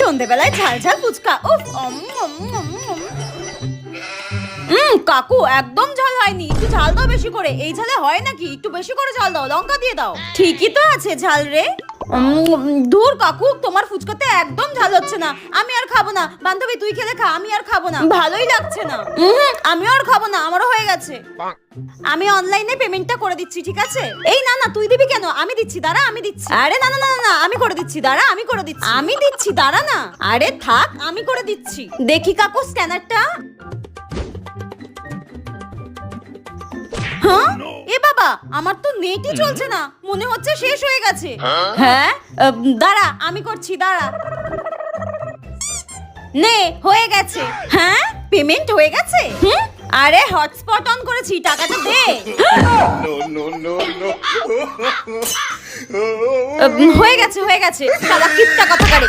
সন্ধ্যেবেলায় ঝাল ঝাল ফুচকা। উফ, কাকু একদম ঝাল হয়নি, একটু ঝাল দাও বেশি করে। এই ঝালে হয় নাকি? একটু বেশি করে ঝাল দাও, লঙ্কা দিয়ে দাও। ঠিকই তো আছে ঝাল রে। দূর কাকু, তোমার ফুচকাতে একদম ঝাল হচ্ছে না। আমি আর খাবো না। বান্ধবী তুই খেলে খা, আমি আর খাবো না, ভালোই লাগছে না। আমিও আর খাবো না, আমারও হয়ে গেছে। আমি অনলাইনে পেমেন্টটা করে দিচ্ছি, ঠিক আছে? এই না না, তুই দিবি কেন? আমি দিচ্ছি, দাঁড়া আমি দিচ্ছি। আরে না না না না, আমি করে দিচ্ছি, দাঁড়া আমি করে দিচ্ছি। আমি দিচ্ছি, দাঁড়া না। আরে থাক, আমি করে দিচ্ছি। দেখি কাকু স্ক্যানারটা। হ্যাঁ, এ বাবা, আমার তো নেটই চলছে না, মনে হচ্ছে শেষ হয়ে গেছে। হ্যাঁ, দাঁড়া আমি করছি, দাঁড়া। নে, হয়ে গেছে। হ্যাঁ, পেমেন্ট হয়ে গেছে। আরে হটস্পট অন করেছি, টাকাটা দে। হয়ে গেছে, হয়ে গেছে। শালা কিপটা কথাকারে।